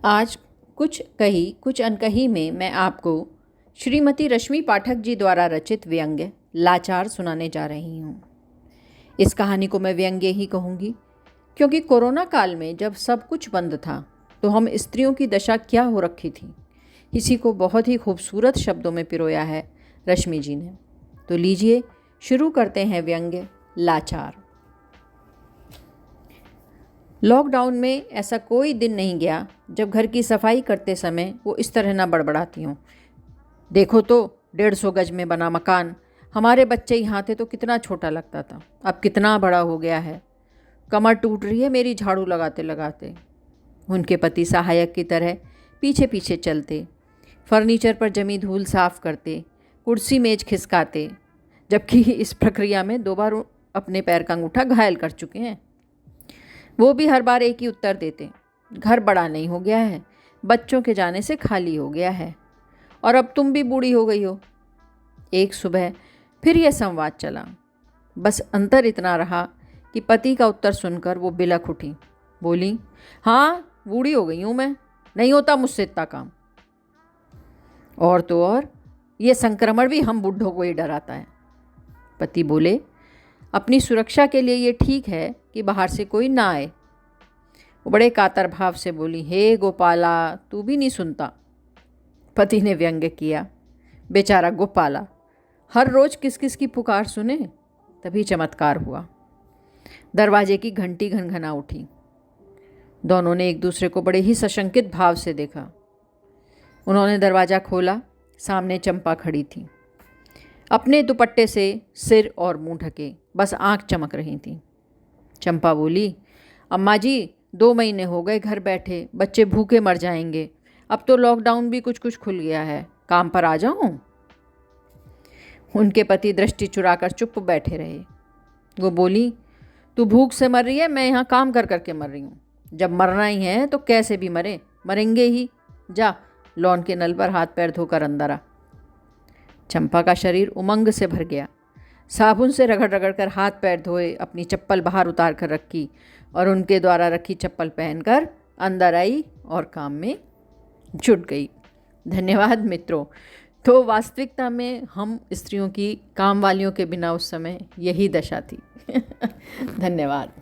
आज कुछ कही कुछ अनकही में मैं आपको श्रीमती रश्मि पाठक जी द्वारा रचित व्यंग्य लाचार सुनाने जा रही हूँ। इस कहानी को मैं व्यंग्य ही कहूँगी क्योंकि कोरोना काल में जब सब कुछ बंद था तो हम स्त्रियों की दशा क्या हो रखी थी, इसी को बहुत ही खूबसूरत शब्दों में पिरोया है रश्मि जी ने। तो लीजिए शुरू करते हैं व्यंग्य लाचार। लॉकडाउन में ऐसा कोई दिन नहीं गया जब घर की सफाई करते समय वो इस तरह ना बड़बड़ाती हूँ। देखो तो 150 गज में बना मकान, हमारे बच्चे यहाँ थे तो कितना छोटा लगता था, अब कितना बड़ा हो गया है। कमर टूट रही है मेरी झाड़ू लगाते लगाते। उनके पति सहायक की तरह पीछे पीछे चलते, फर्नीचर पर जमी धूल साफ करते, कुर्सी मेज खिसकाते, जबकि इस प्रक्रिया में 2 बार अपने पैर का अंगूठा घायल कर चुके हैं। वो भी हर बार एक ही उत्तर देते, घर बड़ा नहीं हो गया है, बच्चों के जाने से खाली हो गया है, और अब तुम भी बूढ़ी हो गई हो। एक सुबह फिर यह संवाद चला। बस अंतर इतना रहा कि पति का उत्तर सुनकर वो बिलख उठी, बोली, हाँ बूढ़ी हो गई हूँ मैं, नहीं होता मुझसे इतना काम। और तो और ये संक्रमण भी हम बूढ़ों को ही डराता है। पति बोले, अपनी सुरक्षा के लिए ये ठीक है कि बाहर से कोई ना आए। वो बड़े कातर भाव से बोली, हे गोपाला तू भी नहीं सुनता। पति ने व्यंग्य किया, बेचारा गोपाला हर रोज किस किस की पुकार सुने। तभी चमत्कार हुआ, दरवाजे की घंटी घनघना उठी। दोनों ने एक दूसरे को बड़े ही सशंकित भाव से देखा। उन्होंने दरवाज़ा खोला, सामने चंपा खड़ी थी, अपने दुपट्टे से सिर और मुंह ढके, बस आंख चमक रही थी। चंपा बोली, अम्मा जी 2 महीने हो गए घर बैठे, बच्चे भूखे मर जाएंगे, अब तो लॉकडाउन भी कुछ कुछ खुल गया है, काम पर आ जाऊं? उनके पति दृष्टि चुराकर चुप बैठे रहे। वो बोली, तू भूख से मर रही है, मैं यहाँ काम कर करके मर रही हूँ। जब मरना ही है तो कैसे भी मरेंगे ही। जा लॉन के नल पर हाथ पैर धोकर अंदर आ। चंपा का शरीर उमंग से भर गया। साबुन से रगड़ रगड़ कर हाथ पैर धोए, अपनी चप्पल बाहर उतार कर रखी और उनके द्वारा रखी चप्पल पहनकर अंदर आई और काम में जुट गई। धन्यवाद मित्रों। तो वास्तविकता में हम स्त्रियों की काम वालियों के बिना उस समय यही दशा थी। धन्यवाद।